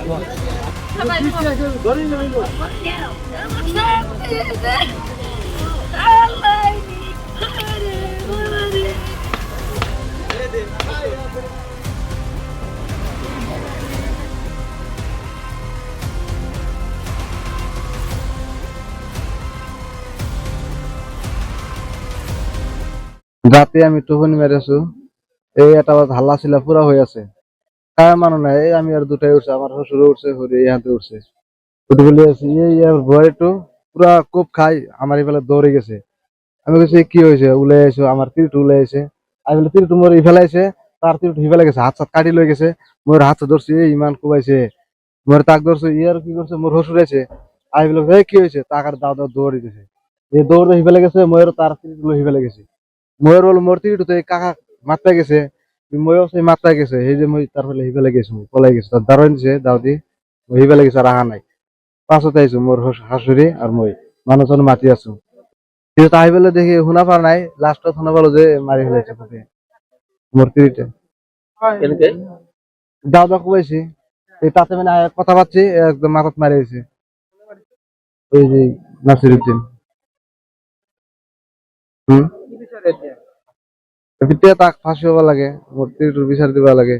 রাতে আমি টুপনি মেরেছো এই একটা হাল্লা ছিল পুরা হয়ে আছে কার মানো না এই আমি আর দুটাই উঠছে আমার শ্বশুর উঠছে হরে এই হাতে উঠছে উঠে বলে আছি এই ভয় একটু পুরা কোপ খাই আমার এবেলা দৌড়ে গেছে আমি বলছি কি হয়েছে উলে আইসো আমার তীরটু উলে আইছে আমি বলে তীরটু মোর ফেলাইছে তার তীরটু ফেলে গেছে হাত সাত কাটি লয়ে গেছে মোর হাত ধরছি এই ইমান কুবাইছে মোর তাক ধরছে ইয়ার কি করছে মোর শ্বশুর আছে আমি বলে এই কি হয়েছে তাকার দাও দাও দৌড়ে দিতেছে এই দৌড়ে ফেলে গেছে ময়ের তার তীরটু ফেলে গেছে ময়ের বল মোর তীরটু তো কাকা মাত্রা গেছে ময়ও সেই মাত্রা গেছে এই যে মই তার ফলে হিবেলে গেছে পলাই গেছে তার দাঁড়ান দিছে দাউদি হিবেলে গেছে আর আহা নাই পাঁচতে আইছো মোর শাশুড়ি আর মই মানুষজন মাতি আছো কিন্তু তাই বলে দেখি শুনা পার নাই লাস্টত শুনা পালো যে মারি ফেলেছে তোকে মূর্তিটা দাও দাও কুবাইছি এই তাতে মানে কথা পাচ্ছি একদম মাথাত মারি গেছে ওই যে নাসিরুদ্দিন হম তাক ফাঁসি হবা লাগে মূর্তির বিচার দিবা লাগে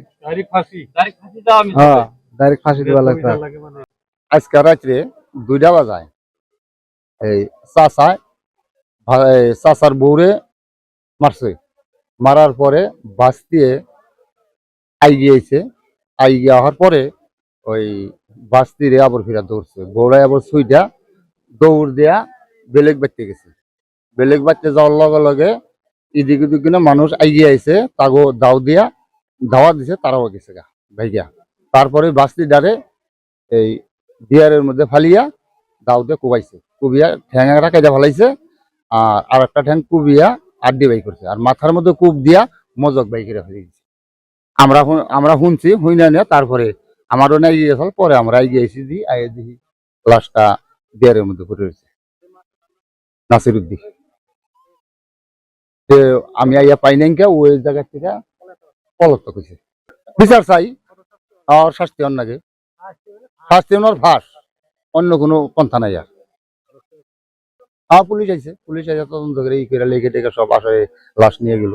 হ্যাঁ ডাইরেক্ট ফাঁসি দিবা লাগে আজকে রাত্রে 2টা বাজায় এই চাচার বউরে মারছে মারার পরে বাস দিয়ে আই গিয়েছে আই গিয়ে হওয়ার পরে ওই বাস দিয়ে আবার ফিরা দৌড়ছে বউরাই আবার সুইটা দৌড় দেয়া বেলেগ বাড়তে গেছে বেলেগ বাড়তে যাওয়ার লগে লগে এদিকে ওদিকে মানুষ আইগিয়ে আইছে তাগো দাও দিয়া ধাওয়া দিছে তারাও গেছে গা ভাইগিয়া তারপরে বাসটি ডারে এই ডিয়ারের মধ্যে ফালিয়া দাও দিয়ে কুবাইছে কুবিয়া ঠ্যাংরা কেটে ফালাইছে আর একটা ঠ্যাং কুবিয়া আড্ডি বাই করছে আর মাথার মধ্যে কুপ দিয়া মজক বাই করে ফেলে দিচ্ছে আমরা শুনছি হই না নিয়ে তারপরে আমারও নাই গিয়েছিল পরে আমরা এগিয়েছি দি আই দেখি লাশটা ডিয়ারের মধ্যে পড়ে রয়েছে নাসিরুদ্দিন আমি আইয়া পাই নাই ওই জায়গা থেকে পলাতক হয়েছে বিচার চাই আর শাস্তি অন্যকে শাস্তি ওনার ফাঁস অন্য কোনো পন্থা নাই আর পুলিশ আইছে তদন্ত করে ই করে লেগে টেকে সব আসায় লাশ নিয়ে গেল